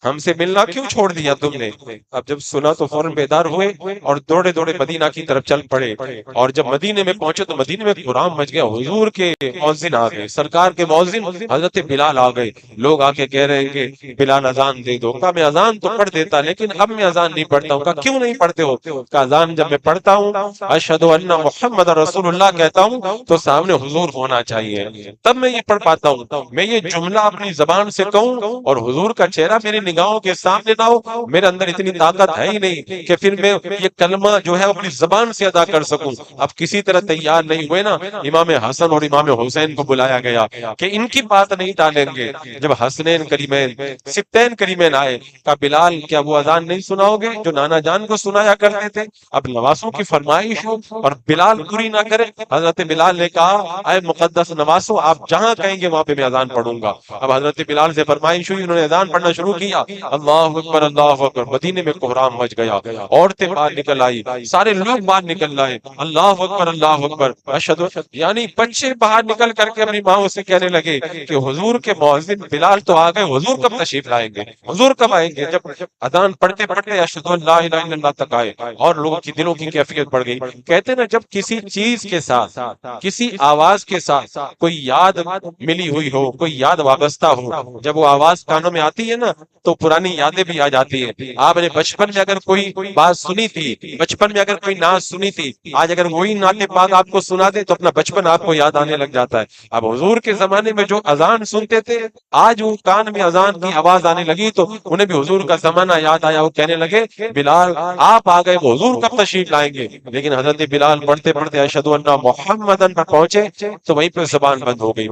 A: ہم سے ملنا کیوں چھوڑ دیا تم نے؟ اب جب سنا تو فوراً بیدار ہوئے اور دوڑے دوڑے مدینہ کی طرف چل پڑے۔ اور جب مدینے میں پہنچے تو مدینے میں قرآن مچ گیا، حضور کے مؤذن آ گئے، سرکار کے مؤذن حضرت بلال آ گئے۔ لوگ آ کے کہہ رہے ہیں کہ بلال اذان دے دو۔ کہا میں اذان تو پڑھ دیتا لیکن اب میں اذان نہیں پڑھتا ہوں۔ کہا کیوں نہیں پڑھتے ہو؟ کہا اذان جب میں پڑھتا ہوں اشہد ان محمد رسول اللہ کہتا ہوں تو سامنے حضور ہونا چاہیے، تب میں یہ پڑھ پاتا ہوں۔ میں یہ جملہ اپنی زبان سے کہوں اور حضور کا چہرہ میرے نگاہوں کے سامنے نہ ہو، میرے اندر اتنی طاقت ہے ہی نہیں کہ پھر میں یہ کلمہ جو ہے اپنی زبان سے ادا کر سکوں۔ اب کسی طرح تیار نہیں ہوئے نا، امام حسن اور امام حسین کو بلایا گیا کہ ان کی بات نہیں ٹالیں گے۔ جب حسنین کریمین، سبتین کریمین آئے، کہا بلال کیا وہ اذان نہیں سناؤ گے جو نانا جان کو سنایا کرتے تھے؟ اب نواسوں کی فرمائش ہو اور بلال پوری نہ کرے۔ حضرت بلال نے کہا اے مقدس نواسو، آپ جہاں کہیں گے وہاں پہ میں اذان پڑھوں گا۔ اب حضرت بلال سے فرمائش ہوئی، انہوں نے اذان پڑھنا شروع کیا، اللہ اکبر اللہ اکبر، مدینے میں کوہرام مچ گیا، عورتیں باہر نکل آئی، سارے لوگ باہر نکل آئے، اللہ اکبر اللہ اکبر اشہد، یعنی بچے باہر نکل کر کے اپنی ماں سے کہنے لگے کہ حضور کے مؤذن بلال تو آ گئے، حضور کب تشریف لائیں گے، حضور کب آئیں گے؟ جب اذان پڑھتے پڑھتے اشہد ان لا الہ الا اللہ تک آئے اور لوگوں کی دلوں کی کیفیت بڑھ گئی۔ کہتے ہیں نا جب کسی چیز کے ساتھ، کسی آواز کے ساتھ کوئی یاد ملی ہوئی ہو، کوئی یاد وابستہ ہو، جب وہ آواز کانوں میں آتی ہے نا تو پرانی یادیں بھی آ جاتی ہیں۔ آپ نے بچپن میں اگر کوئی بات سنی تھی، بچپن میں اگر کوئی نعت سنی تھی، آج اگر وہی نعت پاک آپ کو سنا دے تو اپنا بچپن آپ کو یاد آنے لگ جاتا ہے۔ اب حضور کے زمانے میں جو اذان سنتے تھے، آج وہ کان میں اذان کی آواز آنے لگی تو انہیں بھی حضور کا زمانہ یاد آیا، وہ کہنے لگے بلال آپ آ گئے، وہ حضور کب تشریف لائیں گے؟ لیکن حضرت بلال پڑھتے پڑھتے اشہد ان محمدن پر پہنچے تو وہیں پہ زبان بند ہو گئی۔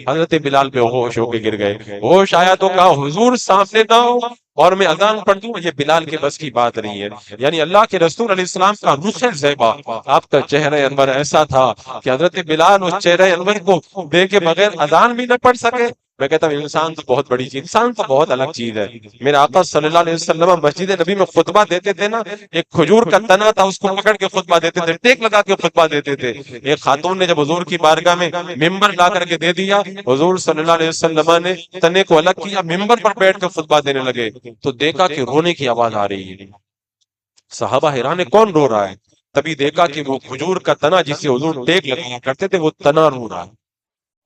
A: حضرت بلال بے ہوش ہو کے گر گئے۔ ہوش آیا تو کہا حضور سامنے نہ ہو اور میں اذان پڑھ دوں، یہ بلال کے بس کی بات نہیں ہے۔ یعنی اللہ کے رسول علیہ السلام کا رخ زیبا، آپ کا چہرہ انور ایسا تھا کہ حضرت بلال اس چہرہ انور کو دیکھ کے بغیر اذان بھی نہ پڑھ سکے، میں کہتا ہوں انسان تو بہت بڑی چیز، انسان تو بہت الگ چیز ہے۔ میرے آقا صلی اللہ علیہ وسلم مسجد نبی میں خطبہ دیتے تھے نا، ایک کھجور کا تنا تھا، اس کو پکڑ کے خطبہ دیتے تھے، ٹیک لگا کے خطبہ دیتے تھے۔ ایک خاتون نے جب حضور کی بارگاہ میں ممبر لا کر کے دے دیا، حضور صلی اللہ علیہ وسلم نے تنے کو الگ کیا، ممبر پر بیٹھ کر خطبہ دینے لگے تو دیکھا کہ رونے کی آواز آ رہی ہے۔ صحابہ حیران ہے کون رو رہا ہے؟ تبھی دیکھا کہ وہ کھجور کا تنا جسے حضور ٹیک لگایا کرتے تھے وہ تنا رو رہا ہے۔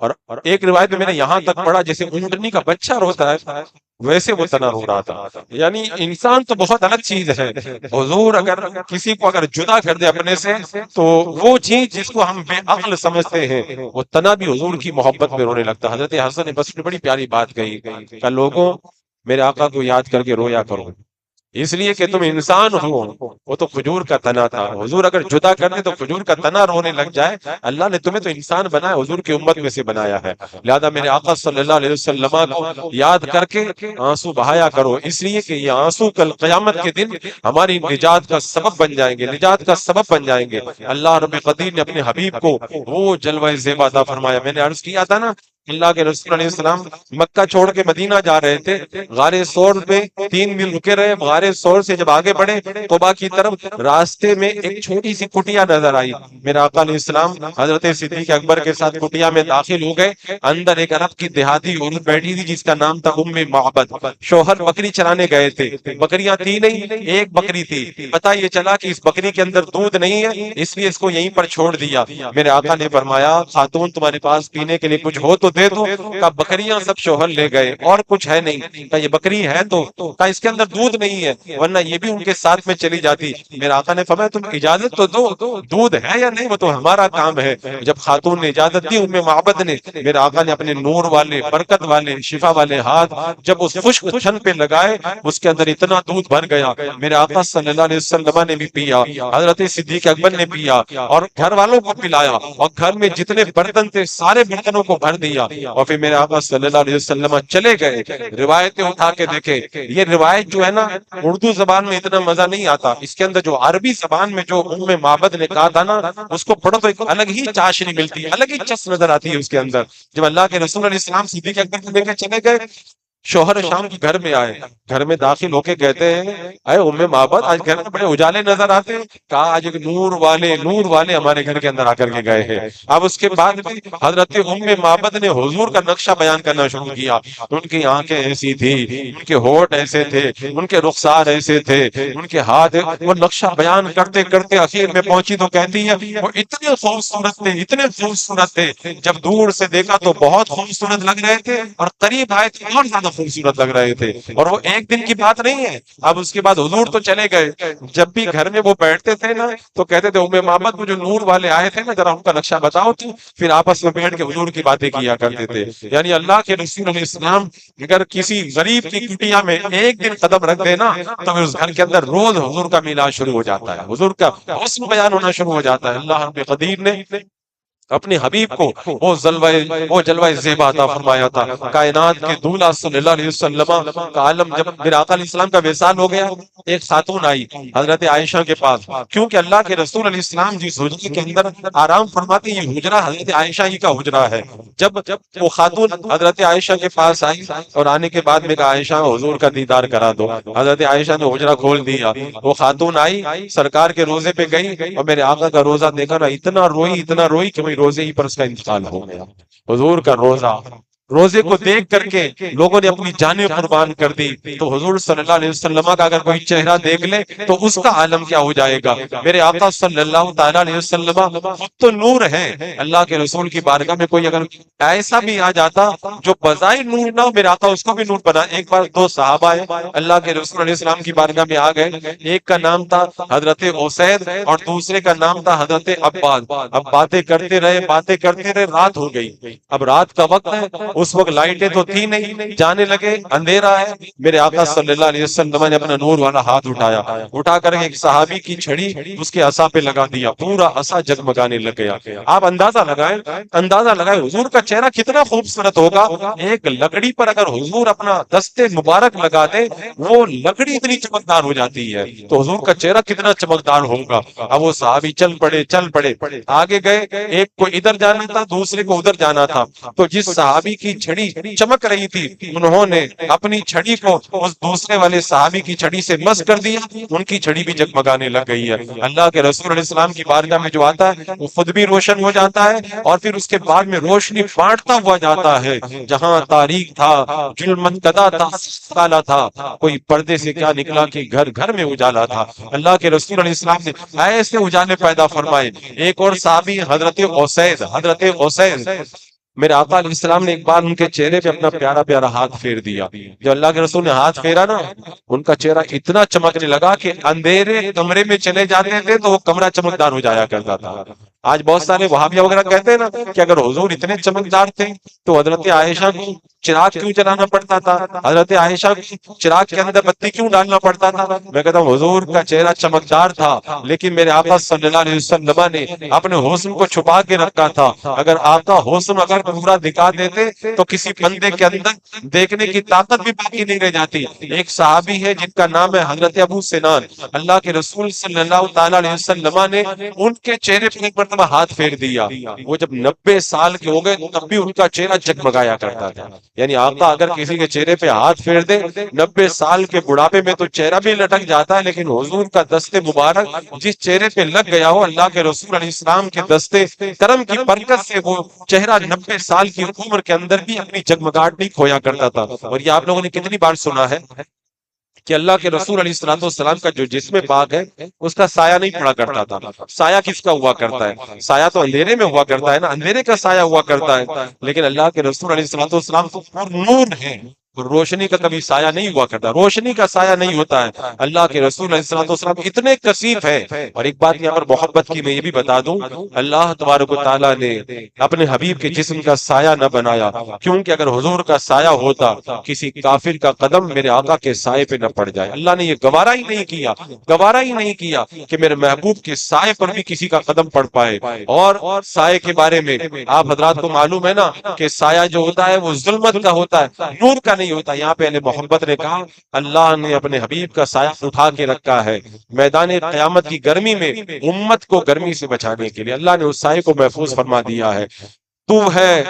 A: اور ایک روایت میں نے یہاں تک پڑھا جیسے اونٹنی کا بچہ روتا ہے ویسے وہ تنا رو رہا تھا۔ یعنی انسان تو بہت الگ چیز ہے۔ حضور اگر کسی کو اگر جدا کر دے اپنے سے تو وہ چیز جس کو ہم بے عقل سمجھتے ہیں وہ تنا بھی حضور کی محبت میں رونے لگتا ہے۔ حضرت حسن بصری نے بڑی پیاری بات کہی کہ لوگوں میرے آقا کو یاد کر کے رویا کرو، اس لیے کہ تم انسان ہو، وہ تو کھجور کا تنا تھا۔ حضور اگر جدا کر دے تو کھجور کا تنا رونے لگ جائے، اللہ نے تمہیں تو انسان بنایا، حضور کی امت میں سے بنایا ہے، لہذا میرے آقا صلی اللہ علیہ وسلم کو یاد کر کے آنسو بہایا کرو، اس لیے کہ یہ آنسو کل قیامت کے دن ہماری نجات کا سبب بن جائیں گے، نجات کا سبب بن جائیں گے۔ اللہ رب قدیر نے اپنے حبیب کو وہ جلوہ زیبا عطا فرمایا۔ میں نے عرض کیا تھا نا، اللہ کے رسول علیہ السلام مکہ چھوڑ کے مدینہ جا رہے تھے، غار ثور میں 3 دن رکے رہے، غار ثور سے جب آگے بڑھے قباء کی طرف، راستے میں ایک چھوٹی سی کٹیا نظر آئی۔ میرا آقا علیہ السلام حضرت صدیق اکبر کے ساتھ کٹیا میں داخل ہو گئے، اندر ایک عرب کی دیہاتی عورت بیٹھی تھی جس کا نام تھا ام معبد، شوہر بکری چرانے گئے تھے، بکریاں تھی نہیں، ایک بکری تھی، پتہ یہ چلا کہ اس بکری کے اندر دودھ نہیں ہے اس لیے اس کو یہیں پر چھوڑ دیا۔ میرے آقا نے فرمایا خاتون تمہارے پاس پینے کے لیے کچھ ہو تو دے دو، کہا بکریاں سب شوہر لے گئے اور کچھ ہے نہیں، کہا یہ بکری ہے تو، کہا اس کے اندر دودھ نہیں ہے ورنہ یہ بھی ان کے ساتھ میں چلی جاتی۔ میرے آقا نے فرمایا تم اجازت تو دو، دودھ ہے یا نہیں وہ تو ہمارا کام ہے۔ جب خاتون نے اجازت دی ام معبد نے، میرے آقا نے اپنے نور والے برکت والے شفا والے ہاتھ جب اس خشک تھن پہ لگائے اس کے اندر اتنا دودھ بھر گیا۔ میرے آقا صلی اللہ علیہ وسلم نے بھی پیا، حضرت صدیق اکبر نے پیا اور گھر والوں کو پلایا، اور گھر میں جتنے برتن تھے سارے برتنوں کو بھر دیا، اور پھر میرے آقا صلی اللہ علیہ وسلم چلے گئے۔ روایتیں اٹھا کے دیکھے، یہ روایت جو ہے نا اردو زبان میں اتنا مزہ نہیں آتا، اس کے اندر جو عربی زبان میں جو ام معبد نے کہا تھا نا اس کو پڑھو تو ایک الگ ہی چاشنی ملتی ہے، الگ ہی چس نظر آتی ہے اس کے اندر۔ جب اللہ کے رسول علیہ السلام صدیق اکبر کو لے کے چلے گئے، شوہر شام کی گھر میں آئے، گھر میں داخل ہو کے کہتے ہیں اے ام معبد آج گھر میں بڑے اجالے نظر آتے ہیں، کہا آج ایک نور والے ہمارے گھر کے اندر آ کر کے گئے ہیں۔ اب اس کے بعد بھی حضرت ام معبد نے حضور کا نقشہ بیان کرنا شروع کیا، ان کی آنکھیں ایسی تھی، ان کے ہونٹ ایسے تھے، ان کے رخسار ایسے تھے، ان کے ہاتھ، وہ نقشہ بیان کرتے کرتے اخیر میں پہنچی تو کہتی ہے وہ اتنے خوبصورت تھے، اتنے خوبصورت تھے، جب دور سے دیکھا تو بہت خوبصورت لگ رہے تھے اور قریب آئے تو اور زیادہ خوبصورت لگ رہے تھے، اور وہ ایک دن کی بات نہیں ہے۔ اب اس کے بعد حضور تو چلے گئے، جب بھی گھر میں وہ بیٹھتے تھے نا تو کہتے تھے ام معبد وہ جو نور والے آئے تھے نا ذرا ان کا نقشہ بتاؤ تو، پھر آپس میں بیٹھ کے حضور کی باتیں کیا کرتے تھے۔ یعنی اللہ کے رسول علیہ السلام اگر کسی غریب کی کٹیا میں ایک دن قدم رکھ دینا تو پھر اس گھر کے اندر روز حضور کا میلاد شروع ہو جاتا ہے، حضور کا حسن بیان ہونا شروع ہو جاتا ہے۔ اللہ رب قدیر نے اپنے حبیب کو وہ جلوہ زیبا عطا فرمایا تھا۔ کائنات کے دولہ صلی اللہ علیہ وسلم کا عالم جب میرے آقا علیہ السلام کا وصال ہو گیا، ایک خاتون آئی حضرت عائشہ کے پاس، کیونکہ اللہ کے رسول علیہ السلام جس حجرے کے اندر آرام فرماتے یہ حجرہ حضرت عائشہ ہی کا حجرہ ہے۔ جب وہ خاتون حضرت عائشہ کے پاس آئی اور آنے کے بعد میں کہا عائشہ حضور کا دیدار کرا دو، حضرت عائشہ نے حجرہ کھول دیا، وہ خاتون آئی سرکار کے روزے پہ گئی اور میرے آقا کا روزہ دیکھا نا اتنا روئی کہ روزے ہی پر اس کا انتقال ہو گیا۔ حضور کا روزے کو دیکھ کر کے لوگوں نے اپنی جانیں قربان کر دی، تو حضور صلی اللہ علیہ وسلم کا اگر کوئی چہرہ دیکھ لے تو اس کا عالم کیا ہو جائے گا۔ میرے آقا صلی اللہ تعالیٰ علیہ وسلم خود تو نور ہے، اللہ کے رسول کی بارگاہ میں کوئی اگر ایسا بھی آ جاتا جو بظاہر نور نہ ہو میرے آقا اس کو بھی نور بنا۔ ایک بار 2 صحابہ اللہ کے رسول علیہ السلام کی بارگاہ میں آ گئے، ایک کا نام تھا حضرت اسید اور دوسرے کا نام تھا حضرت عباد۔ اب باتیں کرتے رہے رات ہو گئی، اب رات کا وقت ہے، اس وقت لائٹیں تو تھی نہیں، جانے لگے اندھیرا ہے۔ میرے آقا صلی اللہ علیہ وسلم نے اپنا نور والا ہاتھ اٹھا کر ایک صحابی کی چھڑی اس کے عصا پہ لگا دیا، پورا عصا جگمگانے لگ گیا۔ آپ اندازہ لگائیں حضور کا چہرہ کتنا خوبصورت ہوگا۔ ایک لکڑی پر اگر حضور اپنا دستے مبارک لگا دے وہ لکڑی اتنی چمکدار ہو جاتی ہے، تو حضور کا چہرہ کتنا چمکدار ہوگا۔ اب وہ صحابی چل پڑے، آگے گئے، ایک کو ادھر جانا تھا دوسرے کو ادھر جانا تھا، تو جس صحابی کی چھڑی چمک رہی تھی، انہوں نے اپنی چھڑی کو اس دوسرے والے صحابی کی چھڑی سے مس کر دیا، ان کی چھڑی بھی جگمگانے لگ گئی ہے۔ اللہ کے رسول علیہ السلام کی بارگاہ میں جو آتا ہے وہ خود بھی روشن ہو جاتا ہے، اور پھر اس کے بعد میں روشنی بانٹتا ہوا جاتا ہے۔ جہاں تاریک تھا، ظلمت کدا تھا، کالا تھا، کوئی پردے سے کیا نکلا کہ گھر گھر میں اجالا تھا۔ اللہ کے رسول علیہ السلام نے ایسے اجالے پیدا فرمائے۔ ایک اور صحابی حضرت اسید، میرے آقا علیہ السلام نے ایک بار ان کے چہرے پہ اپنا پیارا پیارا ہاتھ پھیر دیا۔ جو اللہ کے رسول نے ہاتھ پھیرا نا، ان کا چہرہ اتنا چمکنے لگا کہ اندھیرے کمرے میں چلے جاتے تھے تو وہ کمرہ چمکدار ہو جایا کرتا تھا۔ آج بہت سارے وہابیہ وغیرہ کہتے ہیں نا کہ اگر حضور اتنے چمکدار تھے تو حضرت عائشہ کو چراغ کیوں جلانا پڑتا تھا، حضرت عائشہ کو چراغ کے اندر بتی کیوں ڈالنا پڑتا تھا؟ میں کہتا ہوں حضور کا چہرہ چمکدار تھا، لیکن میرے آقا صلی اللہ علیہ وسلم نے اپنے حسن کو چھپا کے رکھا تھا۔ اگر آقا حسن اگر پورا دکھا دیتے تو کسی بندے کے اندر دیکھنے کی طاقت بھی باقی نہیں رہ جاتی۔ ایک صحابی ہے جن کا نام ہے حضرت ابو سنان، اللہ کے رسول صلی اللہ تعالی علیہ وسلم نے ان کے چہرے پر ایک مرتبہ ہاتھ پھیر دیا۔ وہ جب 90 سال کے ہو گئے تب بھی ان کا چہرہ جگمگایا کرتا تھا۔ یعنی آقا اگر کسی کے چہرے پہ ہاتھ پھیر دے، 90 سال کے بڑھاپے میں تو چہرہ بھی لٹک جاتا ہے، لیکن حضور کا دستے مبارک جس چہرے پہ لگ گیا ہو، اللہ کے رسول علیہ السلام کے دستے کرم کی برکت سے وہ چہرہ 90 سال کی عمر کے اندر بھی اپنی جگمگاہٹ نہیں کھویا کرتا تھا۔ اور یہ آپ لوگوں نے کتنی بار سنا ہے کہ اللہ کے رسول علیہ السلام کا جو جسم پاک ہے اس کا سایہ نہیں پڑا کرتا تھا۔ سایہ کس کا ہوا کرتا ہے؟ سایہ تو اندھیرے میں ہوا کرتا ہے نا، اندھیرے کا سایہ ہوا کرتا ہے، لیکن اللہ کے رسول علیہ السلام تو نور ہے، روشنی کا کبھی سایہ نہیں ہوا کرتا، روشنی کا سایہ نہیں ہوتا ہے۔ اللہ کے رسول علیہ السلام اتنے کثیف ہے۔ اور ایک بات یہاں پر محبت کی میں یہ بھی بتا دوں، اللہ تبارک و تعالیٰ نے اپنے حبیب کے جسم کا سایہ نہ بنایا، کیونکہ اگر حضور کا سایہ ہوتا کسی کافر کا قدم میرے آقا کے سائے پہ نہ پڑ جائے۔ اللہ نے یہ گوارا ہی نہیں کیا کہ میرے محبوب کے سائے پر بھی کسی کا قدم پڑ پائے۔ اور سائے کے بارے میں آپ حضرات کو معلوم ہے نا کہ سایہ جو ہوتا ہے وہ ظلمت کا ہوتا ہے، نور کا نہیں ہوتا۔ یہاں پہ اہل محبت نے کہا اللہ نے اپنے حبیب کا سایہ اٹھا کے رکھا ہے میدان قیامت کی گرمی میں، امت کو گرمی سے بچانے کے لیے اللہ نے اس سائے کو محفوظ فرما دیا ہے۔ تو ہے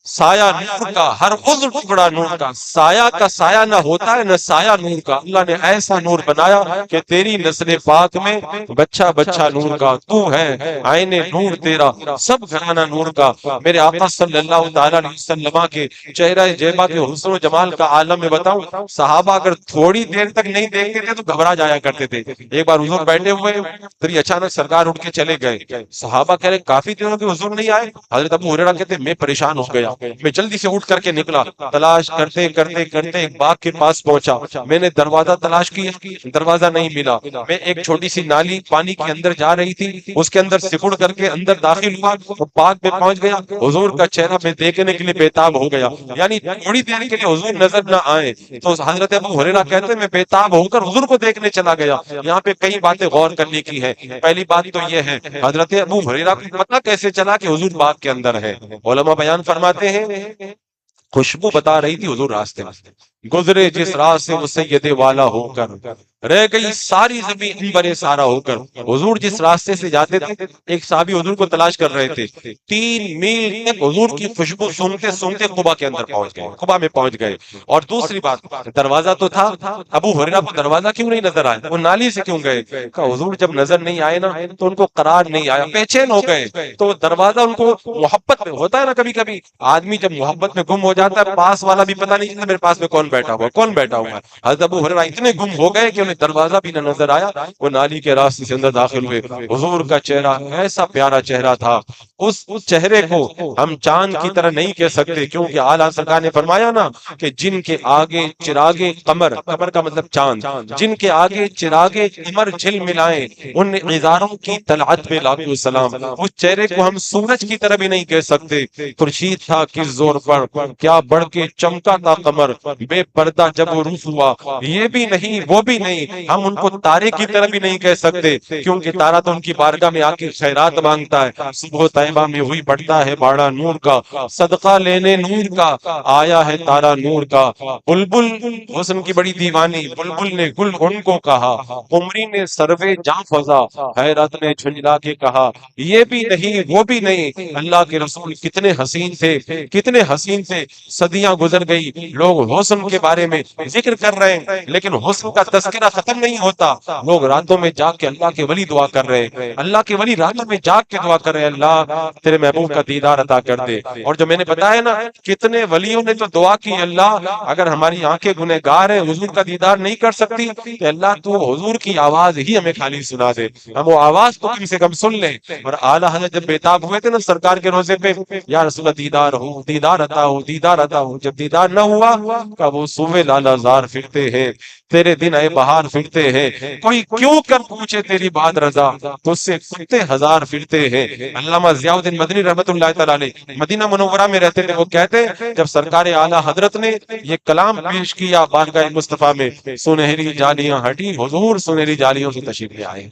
A: سایہ نور کا، ہر عضو ٹکڑا نور کا، سایہ کا سایہ نہ ہوتا ہے نہ سایہ نور کا۔ اللہ نے ایسا نور بنایا کہ تیری نسل پاک میں بچہ بچہ نور کا، تو ہے آئین نور تیرا، سب گھرانہ نور کا۔ میرے آقا صلی اللہ تعالی علیہ وسلم کے چہرہ جیبا کے حسن و جمال کا عالم میں بتاؤں، صحابہ اگر تھوڑی دیر تک نہیں دیکھتے تھے تو گھبرا جایا کرتے تھے۔ ایک بار حضور بیٹھے ہوئے پھر اچانک سرکار اٹھ کے چلے گئے، صحابہ کہہ رہے کافی دنوں کے حضور نہیں آئے۔ حضرت ابو ہریرہ کہتے میں پریشان ہو گیا، میں جلدی سے اٹھ کر کے نکلا، تلاش کرتے کرتے کرتے ایک باغ کے پاس پہنچا، میں نے دروازہ تلاش کیا، دروازہ نہیں ملا، میں ایک چھوٹی سی نالی پانی کے اندر جا رہی تھی، اس کے اندر سکڑ کر کے اندر داخل ہوا اور باغ میں پہنچ گیا، حضور کا چہرہ میں دیکھنے کے لیے بےتاب ہو گیا، یعنی تھوڑی دیر کے لیے حضور نظر نہ آئے تو حضرت ابو ہریرہ کہتے ہیں میں بےتاب ہو کر حضور کو دیکھنے چلا گیا۔ یہاں پہ کئی باتیں غور کرنے کی ہے۔ پہلی بات تو یہ ہے حضرت ابو ہریرہ کو پتہ کیسے چلا کہ حضور باغ کے اندر ہے؟ علماء بیان فرماتے ہیں خوشبو بتا رہی تھی حضور راستے میں گزرے جس راہ سے وہ سید والا ہو کر، رہ گئی ساری زمین عنبر سارا ہو کر۔ حضور جس راستے سے جاتے تھے ایک صحابی حضور کو تلاش کر رہے تھے، 3 میل تک حضور کی خوشبو سونگتے سونگتے قباء کے اندر پہنچ گئے، قباء میں پہنچ گئے۔ اور دوسری بات، دروازہ تو تھا، ابو ہریرہ کو دروازہ کیوں نہیں نظر آیا؟ وہ نالی سے کیوں گئے؟ کہ حضور جب نظر نہیں آئے نا تو ان کو قرار نہیں آیا، بے چین ہو گئے۔ تو دروازہ ان کو محبت میں ہوتا ہے نا، کبھی کبھی آدمی جب محبت میں گم ہو جاتا ہے پاس والا بھی پتہ نہیں چلتا میرے پاس میں کون بیٹھا ہوا۔ حضرت ابو ہریرہ اتنے گم ہو گئے کہ انہیں دروازہ بھی نہ نظر آیا، وہ نالی کے راستے سے اندر داخل ہوئے۔ حضور کا چہرہ ایسا پیارا چہرہ تھا، اس چہرے کو ہم چاند کی طرح نہیں کہہ سکتے، کیونکہ اعلیٰ سرکار نے فرمایا نا کہ جن کے آگے چراغ قمر، قمر کا مطلب چاند، جن کے آگے چراغ قمر جھل ملائیں ان عذاروں کی طلعت میں لاکھوں سلام۔ اس چہرے کو ہم سورج کی طرح بھی نہیں کہہ سکتے، خورشید تھا کس زور پر کیا بڑھ کے چمکا تھا قمر، بے پردہ جب وہ روف ہوا، یہ بھی نہیں وہ بھی نہیں، ہم ان کو تارے کی طرح بھی نہیں کہہ سکتے، کیونکہ تارا تو ان کی بارگاہ میں آ کے خیرات مانگتا ہے، صبح طے صحبہ میں ہوئی پڑتا ہے باڑا نور کا، صدقہ لینے نور کا آیا ہے تارا نور کا۔ بلبل حسن کی بڑی دیوانی، بلبل نے گل ان کو کہا، قمری نے سروے جاں فضا، حیرت نے جھنجلا کے کہا یہ بھی نہیں وہ بھی نہیں، اللہ کے رسول کتنے حسین تھے، کتنے حسین تھے۔ صدیاں گزر گئی، لوگ حسن کے بارے میں ذکر کر رہے ہیں، لیکن حسن کا تذکرہ ختم نہیں ہوتا۔ لوگ راتوں میں جاگ کے اللہ کے ولی دعا کر رہے ہیں، اللہ کے ولی راتوں میں جاگ کے دعا کر رہے ہیں اللہ تیرے محبوب کا دیدار عطا کر دے۔ اور جو میں نے بتایا نا کتنے ولیوں نے تو دعا کی، اللہ اگر ہماری آنکھیں گنہگار ہیں حضور کا دیدار نہیں کر سکتی تو اللہ تو حضور کی آواز ہی ہمیں خالی سنا دے، ہم وہ آواز تو کم سے کم سن لیں۔ اور اعلیٰ حضرت جب بیتاب ہوئے تھے نا سرکار کے روزے پہ، یا رسول اللہ دیدار ہو، دیدار عطا ہو، دیدار عطا ہو، جب دیدار نہ ہوا کہ وہ صوبے لالا زار پھرتے ہیں، تیرے دن اے بہار پھرتے ہیں، کوئی کیوں کر پوچھے تیری بات رضا، تو اس سے کتے ہزار پھرتے ہیں۔ علامہ ضیاء الدین مدنی رحمۃ اللہ تعالیٰ علیہ مدینہ منورہ میں رہتے تھے، وہ کہتے جب سرکار اعلیٰ حضرت نے یہ کلام پیش کیا بارگاہ مصطفیٰ میں، سنہری جالیاں ہٹی، حضور سنہری جالیوں سے تشریف لے آئے۔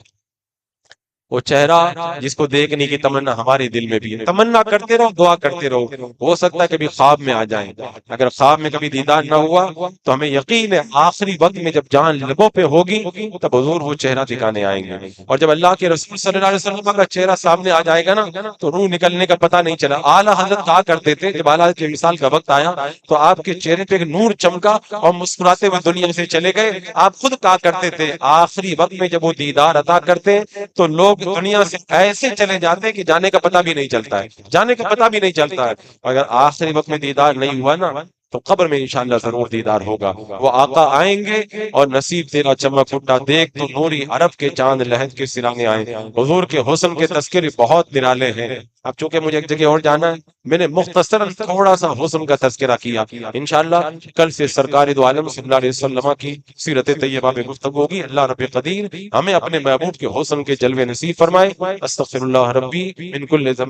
A: وہ چہرہ جس کو دیکھنے کی تمنا ہمارے دل میں بھی ہے، تمنا کرتے رہو، دعا کرتے رہو، ہو سکتا ہے کبھی خواب میں آ جائیں۔ اگر خواب میں کبھی دیدار نہ ہوا تو ہمیں یقین ہے آخری وقت میں جب جان لبوں پہ ہوگی تب حضور وہ چہرہ دکھانے آئیں گے۔ اور جب اللہ کے رسول صلی اللہ علیہ وسلم کا چہرہ سامنے آ جائے گا نا تو روح نکلنے کا پتہ نہیں چلا۔ اعلیٰ حضرت کہا کرتے تھے جب اعلیٰ حضرت کی مثال کا وقت آیا تو آپ کے چہرے پہ ایک نور چمکا اور مسکراتے ہوئے دنیا سے چلے گئے۔ آپ خود کہا کرتے تھے آخری وقت میں جب وہ دیدار عطا کرتے تو لوگ دنیا سے ایسے چلے جاتے کہ جانے کا پتہ بھی نہیں چلتا ہے، جانے کا پتہ بھی نہیں چلتا ہے۔ اگر آخری وقت میں دیدار نہیں ہوا نا تو قبر میں انشاءاللہ ضرور دیدار ہوگا۔ وہ آقا آئیں گے اور نصیب تیرا چمک اٹھا دیکھ تو نوری عرب کے چاند لہد کے سرانے آئے۔ حضور کے حسن کے تذکرے بہت نرالے ہیں۔ اب چونکہ مجھے ایک جگہ اور جانا ہے، میں نے مختصراً تھوڑا سا حسن کا تذکرہ کیا۔ انشاءاللہ کل سے سرکار دو عالم صلی اللہ علیہ وسلم کی سیرت طیبہ میں گفتگو ہوگی۔ اللہ رب قدیر ہمیں اپنے محبوب کے حسن کے جلوے نصیب فرمائے۔ استغفر اللہ ربی من کل ذنب